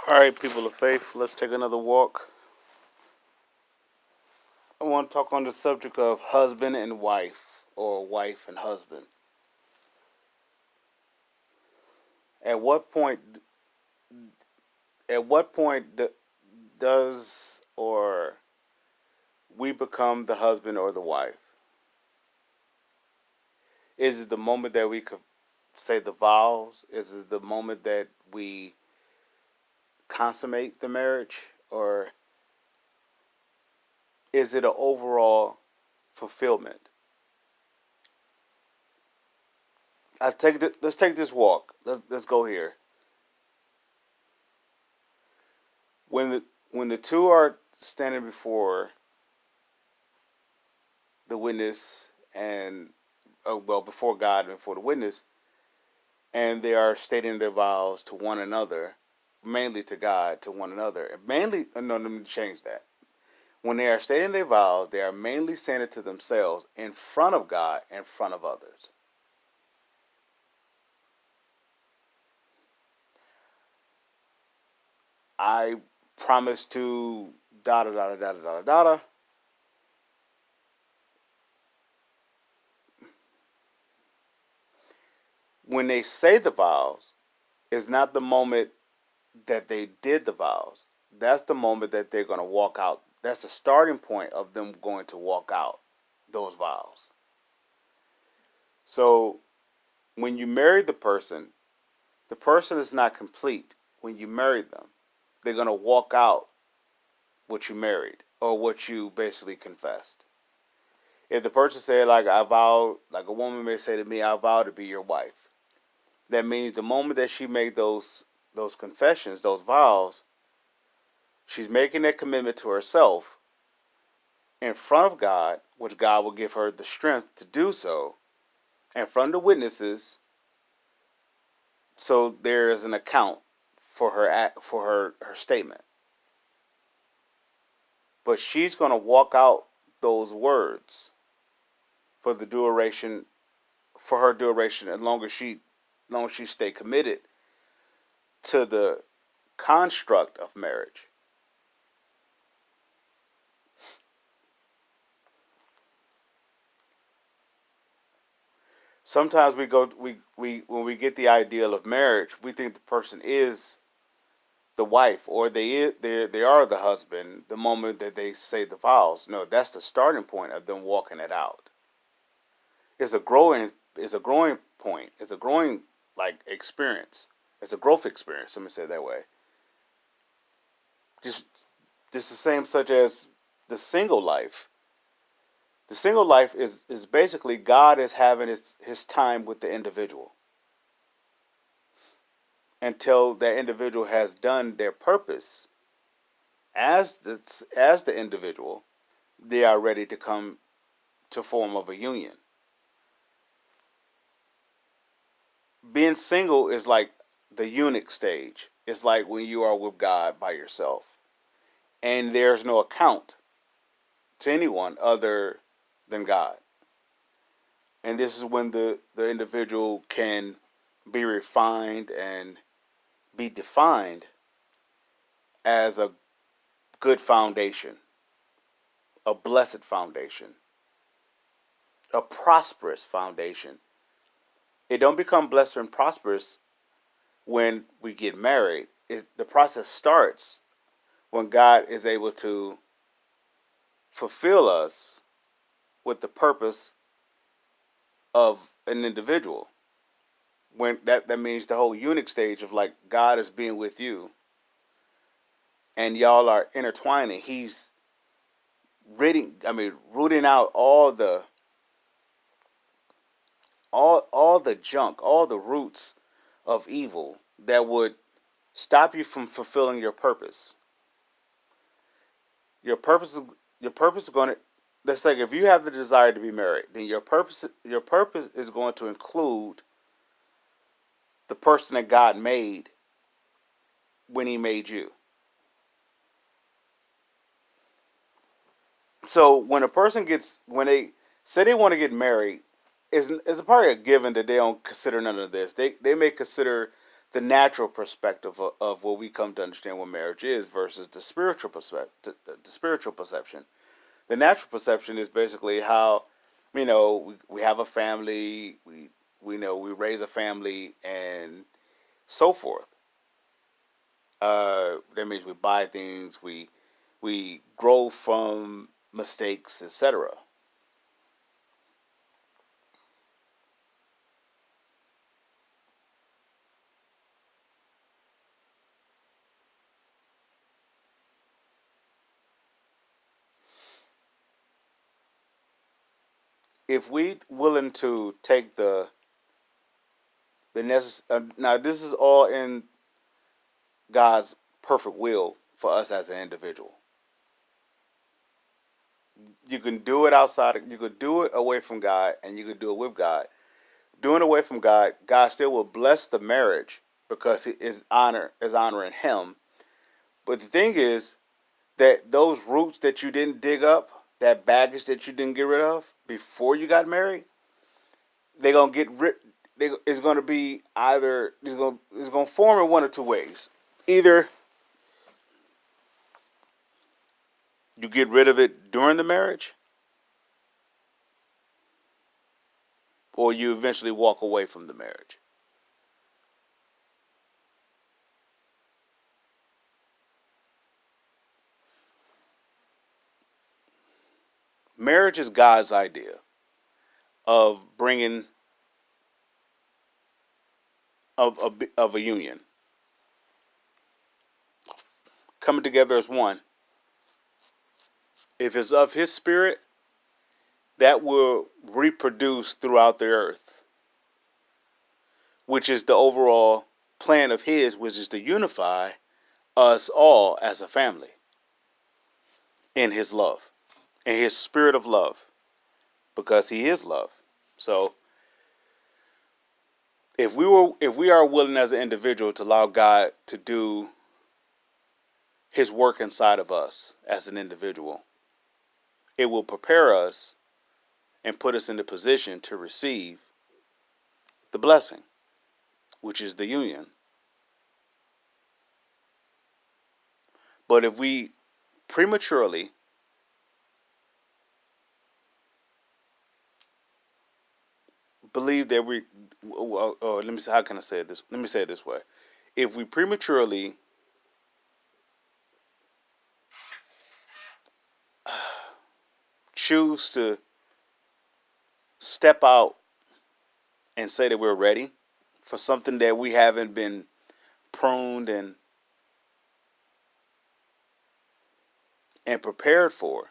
All right, people of faith, let's take another walk. I want to talk on the subject of husband and wife, or wife and husband. At what point, at what point does or we become the husband or the wife? Is it the moment that we could say the vows? Is it the moment that we consummate the marriage, or is it an overall fulfillment? Let's take this walk. Let's go here. When the two are standing before the witness and before God and before the witness, and they are stating their vows to one another, mainly to God, to one another, and mainly no, let me change that. When they are stating their vows, they are mainly saying it to themselves in front of God, in front of others. I promise to da da da da da da da da. When they say the vows, it's not the moment that they did the vows. That's the moment that they're going to walk out. That's the starting point of them going to walk out those vows. So when you marry the person is not complete when you marry them. They're going to walk out what you married or what you basically confessed. If the person said, like, I vow, like a woman may say to me, I vow to be your wife, that means the moment that she made those confessions, those vows, she's making that commitment to herself in front of God, which God will give her the strength to do so, in front of the witnesses, so there is an account for her her statement. But she's going to walk out those words for the duration, for her duration, as long as she stay committed to the construct of marriage. Sometimes we when we get the ideal of marriage, we think the person is the wife or they are the husband the moment that they say the vows. No, that's the starting point of them walking it out. It's a growing point. It's a growing like experience. It's a growth experience. Let me say it that way. Just just the same such as the single life. The single life is basically God is having his time with the individual until that individual has done their purpose as the individual. They are ready to come to form of a union. Being single is like the eunuch stage. It's like when you are with God by yourself, and there's no account to anyone other than God. And this is when the individual can be refined and be defined as a good foundation, a blessed foundation, a prosperous foundation. It don't become blessed and prosperous when we get married. The process starts when God is able to fulfill us with the purpose of an individual. When that means the whole eunuch stage of like God is being with you and y'all are intertwining. He's rooting out all the junk, all the roots of evil that would stop you from fulfilling your purpose. Your purpose is your purpose is going to. Let's like if you have the desire to be married, then your purpose is going to include the person that God made when He made you. So when they say they want to get married, is a probably a given that they don't consider none of this. They may consider the natural perspective of what we come to understand what marriage is versus the spiritual perspective, the spiritual perception. The natural perception is basically how, we have a family, we know we raise a family and so forth. That means we buy things, we grow from mistakes, etc. If we willing to take the now this is all in God's perfect will for us as an individual. You can do it outside. You could do it away from God, and you could do it with God. Doing it away from God, God still will bless the marriage because it is honoring Him. But the thing is that those roots that you didn't dig up, that baggage that you didn't get rid of before you got married, they're gonna get rid. It's gonna be either it's gonna form in one or two ways. Either you get rid of it during the marriage, or you eventually walk away from the marriage. Marriage is God's idea of bringing of a union, coming together as one. If it's of His Spirit, that will reproduce throughout the earth, which is the overall plan of His, which is to unify us all as a family in His love, in His spirit of love, because He is love. So if we are willing as an individual to allow God to do His work inside of us as an individual, it will prepare us and put us in the position to receive the blessing, which is the union. But if we prematurely believe that let me how can I say this? Let me say it this way: if we prematurely choose to step out and say that we're ready for something that we haven't been pruned and prepared for,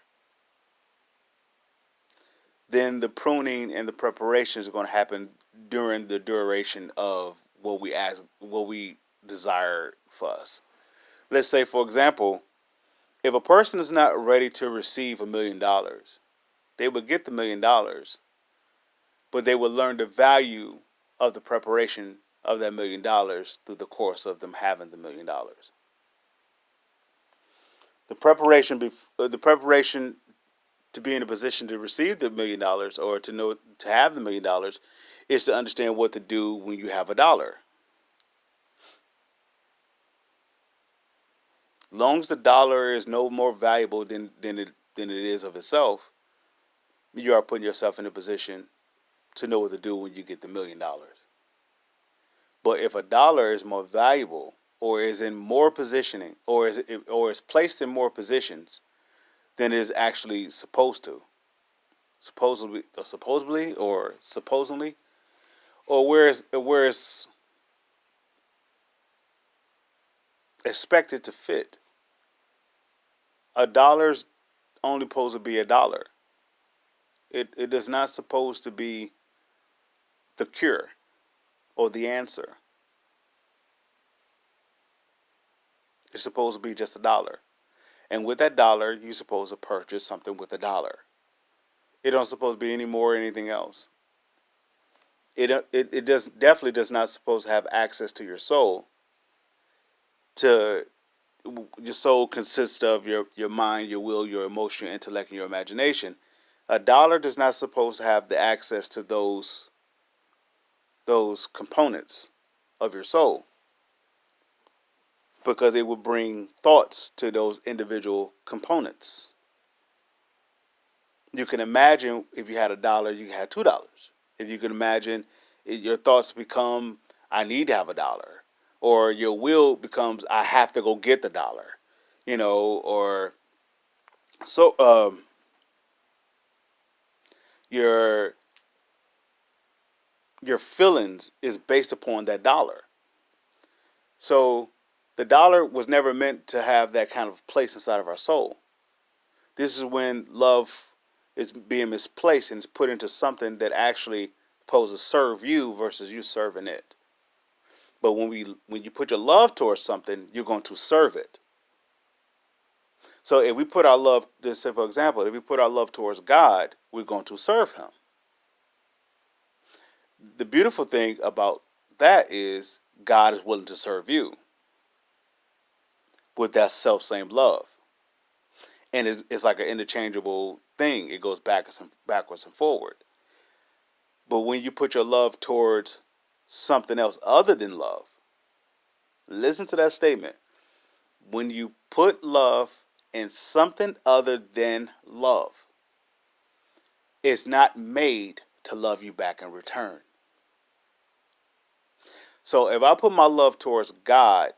then the pruning and the preparation is going to happen during the duration of what we desire for us. Let's say, for example, if a person is not ready to receive $1 million, they would get the $1 million, but they would learn the value of the preparation of that $1 million through the course of them having the $1 million. The preparation to be in a position to receive the $1 million or to know to have the $1 million is to understand what to do when you have a dollar. Long as the dollar is no more valuable than it is of itself, you are putting yourself in a position to know what to do when you get the $1 million. But if a dollar is more valuable or is in more positioning or is placed in more positions than it is actually supposed to, supposedly, or where it's expected to fit, a dollar's only supposed to be a dollar. It is not supposed to be the cure or the answer. It's supposed to be just a dollar. And with that dollar, you're supposed to purchase something with a dollar. It don't supposed to be any more or anything else. It does definitely does not supposed to have access to your soul. To Your soul consists of your mind, your will, your emotion, your intellect, and your imagination. A dollar does not supposed to have the access to those components of your soul. because it would bring thoughts to those individual components. You can imagine if you had $1, you had $2. If you can imagine, your thoughts become, I need to have $1, or your will becomes, I have to go get the dollar, or so your your feelings is based upon that dollar. So the dollar was never meant to have that kind of place inside of our soul. This is when love is being misplaced and is put into something that actually supposed to serve you versus you serving it. But when you put your love towards something, you're going to serve it. So if we put our love, this for example, if we put our love towards God, we're going to serve Him. The beautiful thing about that is God is willing to serve you with that self same love, and it's like an interchangeable thing. It goes backwards and forward. But when you put your love towards something else other than love, listen to that statement. When you put love in something other than love, it's not made to love you back in return. So if I put my love towards God,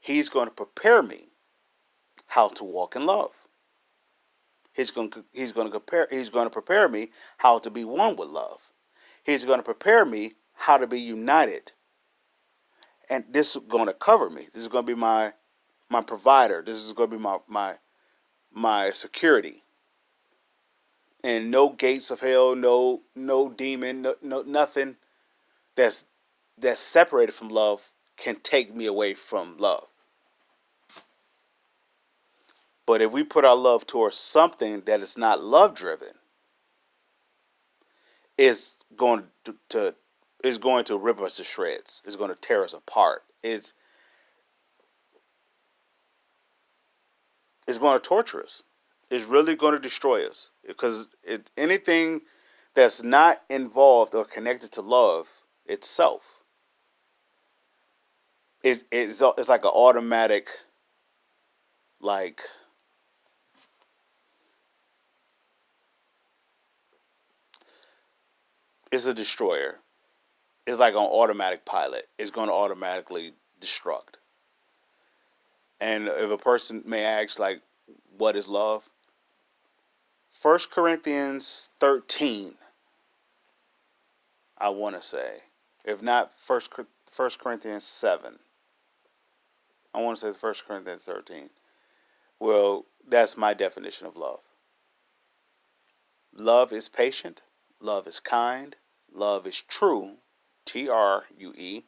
He's going to prepare me how to walk in love. He's going to prepare me how to be one with love. He's going to prepare me how to be united. And this is going to cover me. This is going to be my provider. This is going to be my security. And no gates of hell, no demon, no nothing that's separated from love can take me away from love. But if we put our love towards something that is not love driven, it's going to it's going to rip us to shreds. It's going to tear us apart. It's going to torture us. It's really going to destroy us because anything that's not involved or connected to love itself it's like an automatic, like, it's a destroyer. It's like on automatic pilot. It's going to automatically destruct. And if a person may ask, like, what is love? 1 Corinthians 13, I want to say. If not, First Corinthians 7. I want to say 1 Corinthians 13. Well, that's my definition of love. Love is patient. Love is kind. Love is true. TRUE.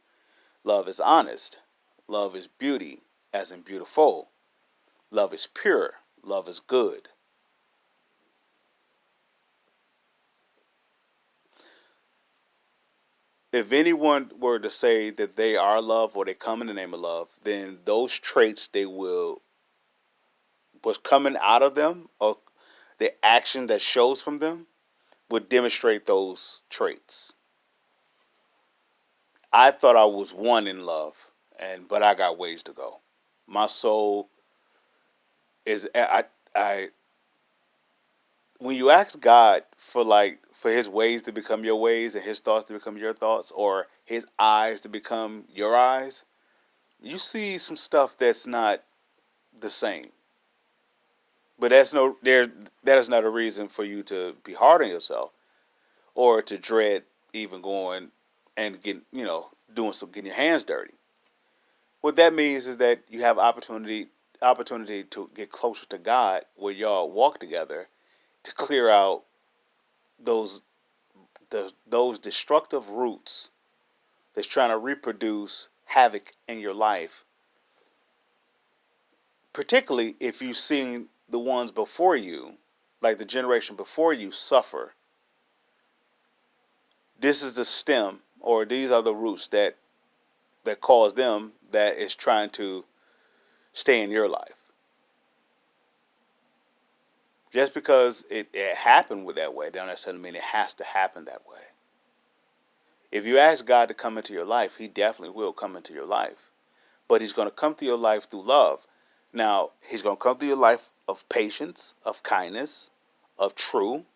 Love is honest. Love is beauty, as in beautiful. Love is pure. Love is good. If anyone were to say that they are love or they come in the name of love, then those traits what's coming out of them or the action that shows from them would demonstrate those traits. I thought I was one in love, but I got ways to go. My soul is I when you ask God for His ways to become your ways and His thoughts to become your thoughts or His eyes to become your eyes, you see some stuff that's not the same. But that is not a reason for you to be hard on yourself or to dread even going and getting your hands dirty. What that means is that you have opportunity to get closer to God where y'all walk together to clear out those those destructive roots that's trying to reproduce havoc in your life. Particularly if you've seen the ones before you, like the generation before you, suffer. This is the stem, or these are the roots that cause them that is trying to stay in your life. Just because it happened with that way, don't necessarily mean it has to happen that way. If you ask God to come into your life, He definitely will come into your life. but he's going to come through your life through love. Now, he's going to come through your life of patience, of kindness, of truth,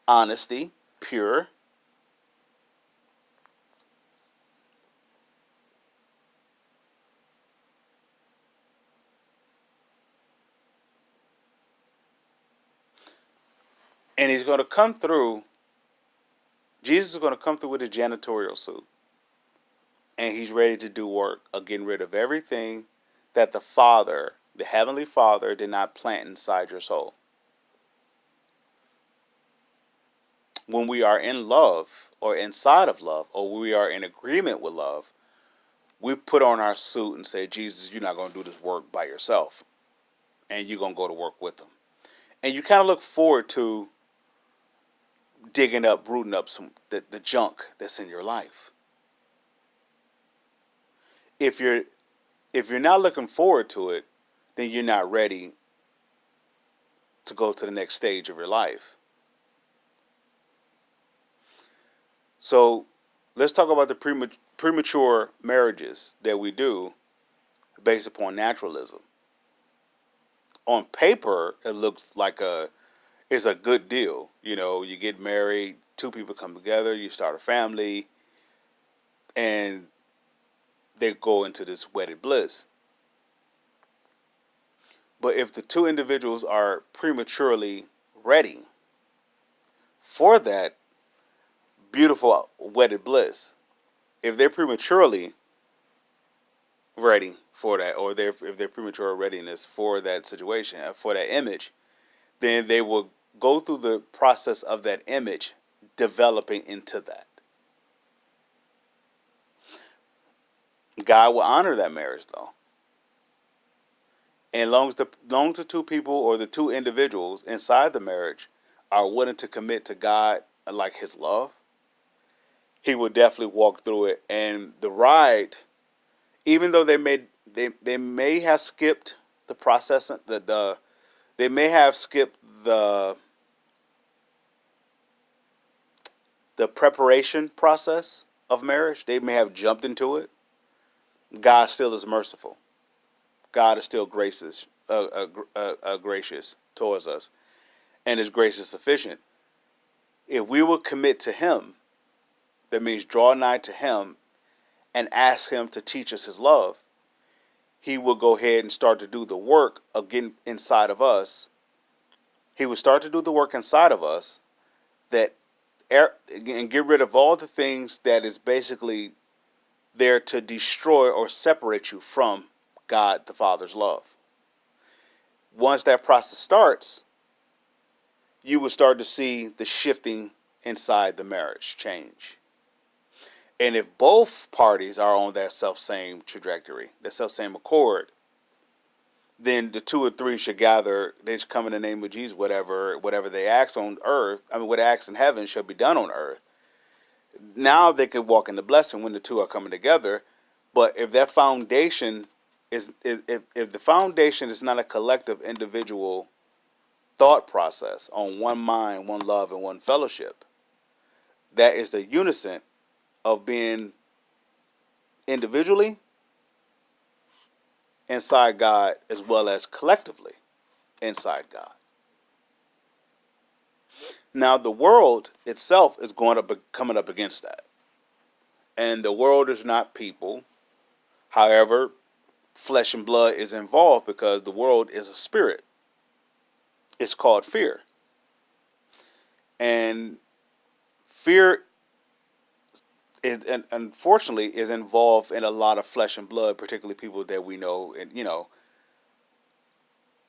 honesty, pure. And he's going to come through, Jesus is going to come through with a janitorial suit. And he's ready to do work of getting rid of everything that the Father, the Heavenly Father, did not plant inside your soul. When we are in love, or inside of love, or we are in agreement with love, we put on our suit and say, Jesus, you're not going to do this work by yourself. And you're going to go to work with them. And you kind of look forward to digging up, rooting up the junk that's in your life. If you're not looking forward to it, then you're not ready to go to the next stage of your life. So let's talk about the premature marriages that we do based upon naturalism. On paper, it looks like it's a good deal. You know, you get married, two people come together, you start a family, and they go into this wedded bliss. But if the two individuals are prematurely ready for that beautiful wedded bliss, if they're prematurely ready for that, or if they're premature readiness for that situation, for that image, then they will go through the process of that image developing into that. God will honor that marriage, though. And long as the two people or the two individuals inside the marriage are willing to commit to God, like His love, He will definitely walk through it. And the ride, even though they may have skipped the process, they may have skipped the preparation process of marriage. They may have jumped into it. God still is merciful. God is still gracious towards us, and His grace is sufficient. If we will commit to Him, that means draw nigh to Him and ask Him to teach us His love, He will go ahead and start to do the work again inside of us. He will start to do the work inside of us and get rid of all the things that is basically there to destroy or separate you from God the Father's love. Once that process starts, you will start to see the shifting inside the marriage change. And if both parties are on that self-same trajectory, that self-same accord, then the two or three should gather. They should come in the name of Jesus. Whatever they ask on earth, what they ask in heaven shall be done on earth. Now they could walk in the blessing when the two are coming together. But if that foundation if the foundation is not a collective individual thought process on one mind, one love, and one fellowship, that is the unison of being individually inside God as well as collectively inside God. Now the world itself is coming up against that. And the world is not people. However, flesh and blood is involved because the world is a spirit. It's called fear. And fear and unfortunately is involved in a lot of flesh and blood, particularly people that we know,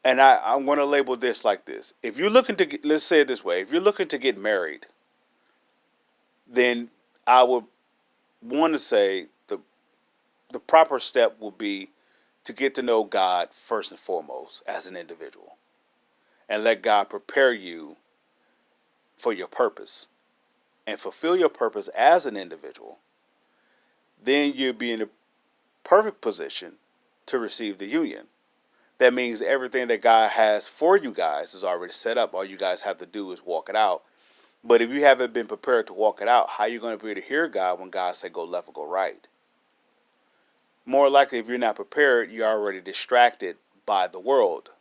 and I'm going to label this like this. If you're looking to let's say it this way, if you're looking to get married, then I would want to say the proper step will be to get to know God first and foremost as an individual, and let God prepare you for your purpose and fulfill your purpose as an individual. Then you'll be in a perfect position to receive the union. That means everything that God has for you guys is already set up. All you guys have to do is walk it out. But if you haven't been prepared to walk it out, how are you going to be able to hear God when God said go left or go right? More likely, if you're not prepared, you're already distracted by the world.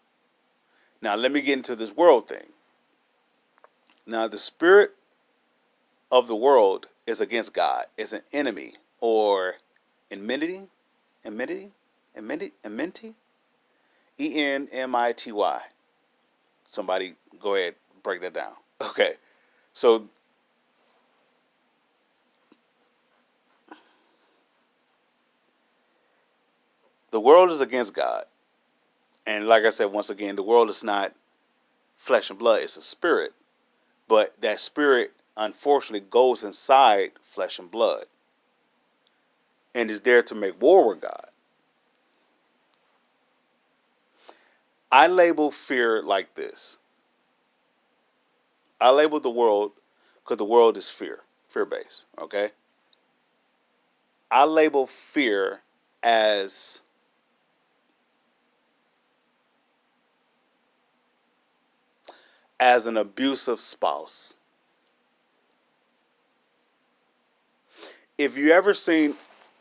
Now, let me get into this world thing. Now, the spirit of the world is against God, is an enemy or enmity, enmity, enmity, Enmity. Somebody go ahead, break that down. Okay, so the world is against God. And like I said, once again, the world is not flesh and blood, it's a spirit. But that spirit, unfortunately, goes inside flesh and blood and is there to make war with God. I label fear like this. I label the world because the world is fear based. Okay. I label fear as an abusive spouse. If you ever seen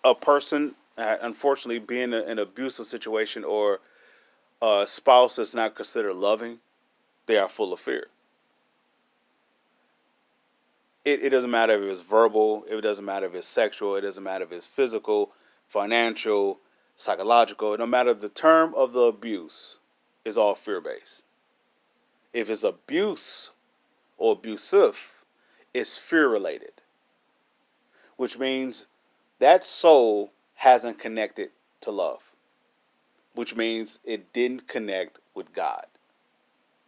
a person, unfortunately, be in an abusive situation or a spouse that's not considered loving, they are full of fear. It doesn't matter if it's verbal, it doesn't matter if it's sexual, it doesn't matter if it's physical, financial, psychological. No matter the term of the abuse, is all fear based. If it's abuse or abusive, it's fear related, which means that soul hasn't connected to love, which means it didn't connect with God,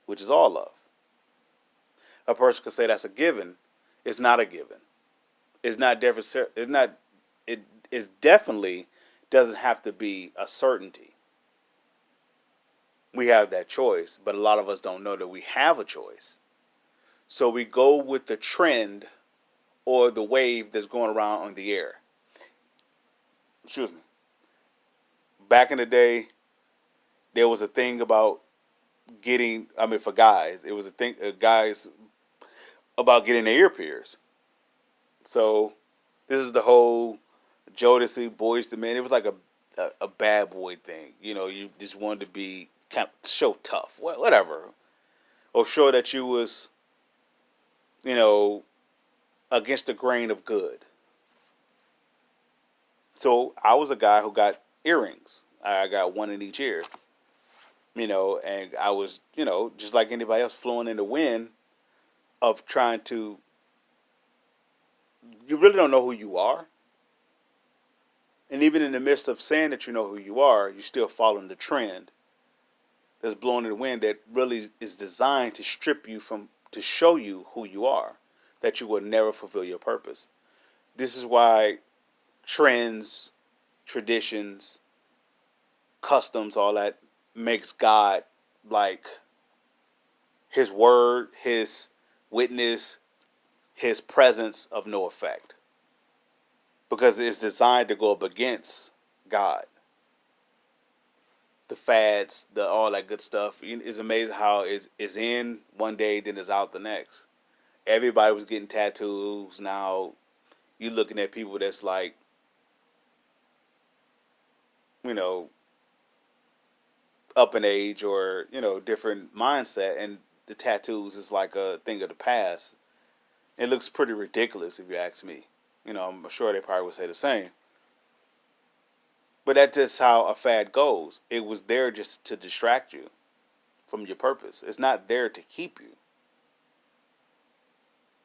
which is all love. A person could say that's a given. It's not a given. It's not different. It's not. It definitely doesn't have to be a certainty. We have that choice, but a lot of us don't know that we have a choice. So we go with the trend or the wave that's going around on the air. Excuse me. Back in the day, there was a thing about getting. I mean, for guys, it was a thing. Guys about getting their ear pierced. So this is the whole Jodeci Boys to Men. It was like a bad boy thing. You know, you just wanted to be kind of show tough, whatever, or show that you was, you know, against the grain of good. So I was a guy who got earrings. I got one in each ear, you know, and I was, you know, just like anybody else, flowing in the wind of trying to. You really don't know who you are, and even in the midst of saying that you know who you are, you're still following the trend that's blowing in the wind that really is designed to strip you from, to show you who you are, that you will never fulfill your purpose. This is why trends, traditions, customs, all that makes God like his word, his witness, his presence of no effect. Because it's designed to go up against God. The fads, the all that good stuff. It's amazing how it's in one day, then it's out the next. Everybody was getting tattoos. Now you looking at people that's like, you know, up in age or, you know, different mindset, and the tattoos is like a thing of the past. It looks pretty ridiculous if you ask me. You know, I'm sure they probably would say the same. But that's just how a fad goes. It was there just to distract you from your purpose. It's not there to keep you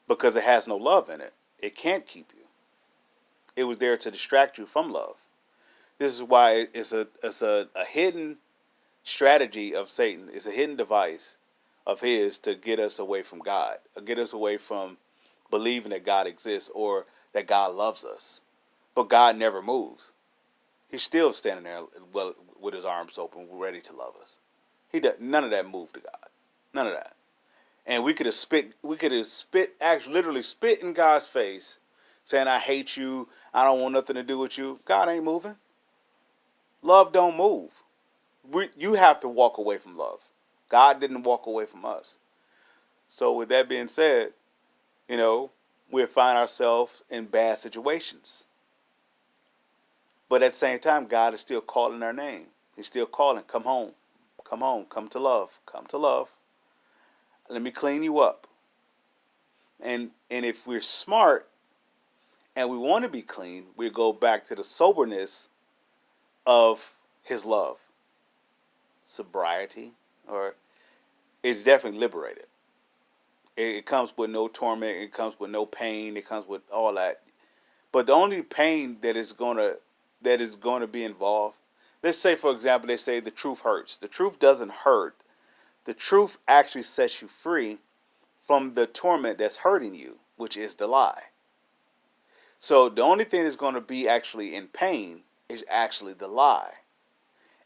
because it has no love in it. It can't keep you. It was there to distract you from love. This is why it's a hidden strategy of Satan. It's a hidden device of his to get us away from God, or get us away from believing that God exists or that God loves us. But God never moves. He's still standing there, well, with his arms open, ready to love us. He does none of that moved to God, none of that. And we could have spit, actually, literally spit in God's face, saying, "I hate you. I don't want nothing to do with you." God ain't moving. Love don't move. You have to walk away from love. God didn't walk away from us. So with that being said, you know, we find ourselves in bad situations. But at the same time, God is still calling our name. He's still calling, come home, come home, come to love, come to love. Let me clean you up. And if we're smart and we want to be clean, we go back to the soberness of his love, sobriety, or it's definitely liberated. It comes with no torment. It comes with no pain. It comes with all that. But the only pain that is gonna be involved. Let's say, for example, they say the truth hurts. The truth doesn't hurt. The truth actually sets you free from the torment that's hurting you, which is the lie. So the only thing that's going to be actually in pain is actually the lie.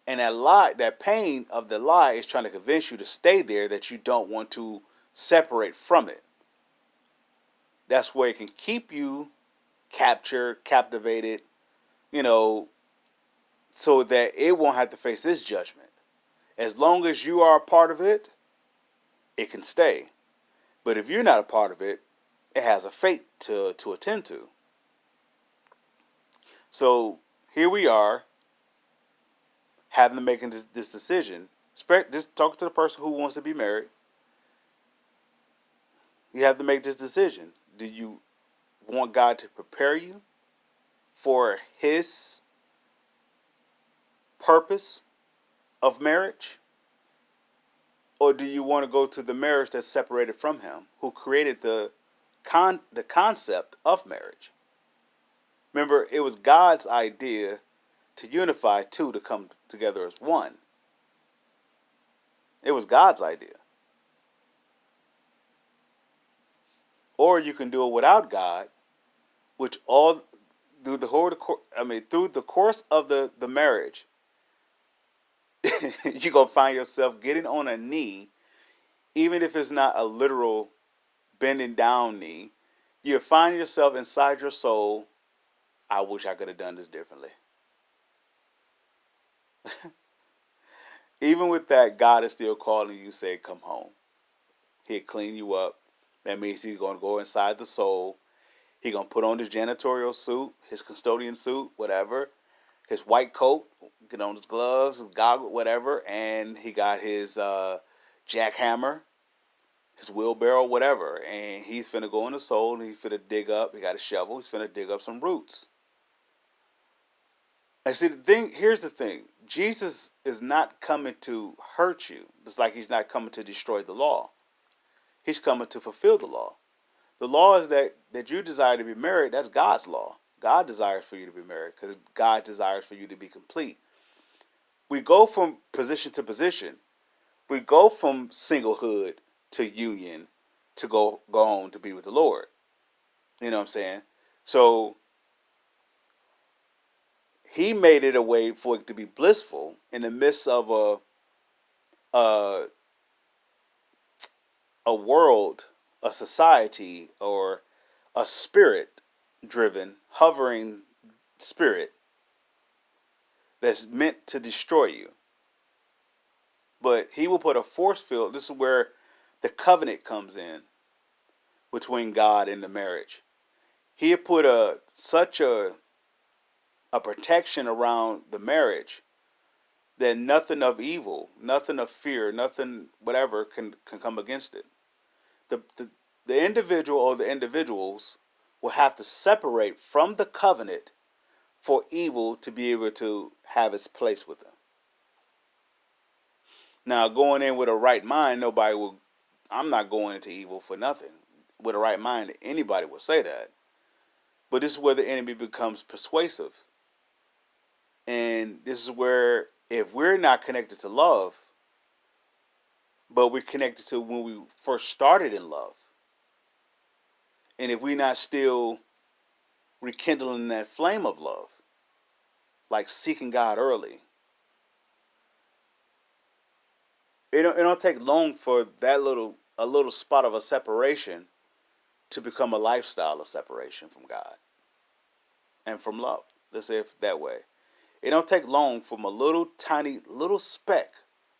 And that lie, that pain of the lie is trying to convince you to stay there, that you don't want to separate from it. That's where it can keep you captured, captivated, you know, so that it won't have to face this judgment. As long as you are a part of it, it can stay. But if you're not a part of it, it has a fate to attend to. So here we are, having to make this decision. Just talk to the person who wants to be married. You have to make this decision. Do you want God to prepare you for his purpose of marriage? Or do you want to go to the marriage that's separated from him, who created the concept of marriage? Remember, it was God's idea to unify two to come together as one. It was God's idea. Or you can do it without God, which all through through the course of the marriage, you're gonna find yourself getting on a knee, even if it's not a literal bending down knee. You find yourself inside your soul, I wish I could have done this differently. Even with that, God is still calling you, say, come home. He'll clean you up. That means he's going to go inside the soul. He's going to put on his janitorial suit, his custodian suit, whatever, his white coat, get on his gloves, his goggles, whatever, and he got his jackhammer, his wheelbarrow, whatever, and he's finna go in the soul, and he's finna dig up, he got a shovel, he's finna dig up some roots. And see, here's the thing. Jesus is not coming to hurt you. It's like he's not coming to destroy the law. He's coming to fulfill the law. The law is that you desire to be married. That's God's law. God desires for you to be married because God desires for you to be complete. We go from position to position. We go from singlehood to union to go on to be with the Lord. You know what I'm saying? So he made it a way for it to be blissful in the midst of a a world, a society, or a spirit-driven, hovering spirit that's meant to destroy you. But he will put a force field. This is where the covenant comes in between God and the marriage. He put such a protection around the marriage that nothing of evil, nothing of fear, nothing whatever can come against it. The individual or the individuals will have to separate from the covenant for evil to be able to have its place with them. Now, going in with a right mind, nobody will. I'm not going into evil for nothing. With a right mind, anybody will say that. But this is where the enemy becomes persuasive. And this is where, if we're not connected to love, but we're connected to when we first started in love, and if we're not still rekindling that flame of love, like seeking God early, it don't take long for a little spot of a separation to become a lifestyle of separation from God and from love. Let's say it that way. It don't take long from a little tiny little speck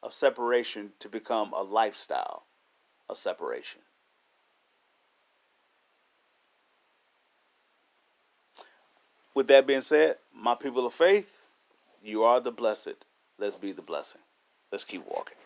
of separation to become a lifestyle of separation. with that being said, my people of faith, you are the blessed. Let's be the blessing. Let's keep walking.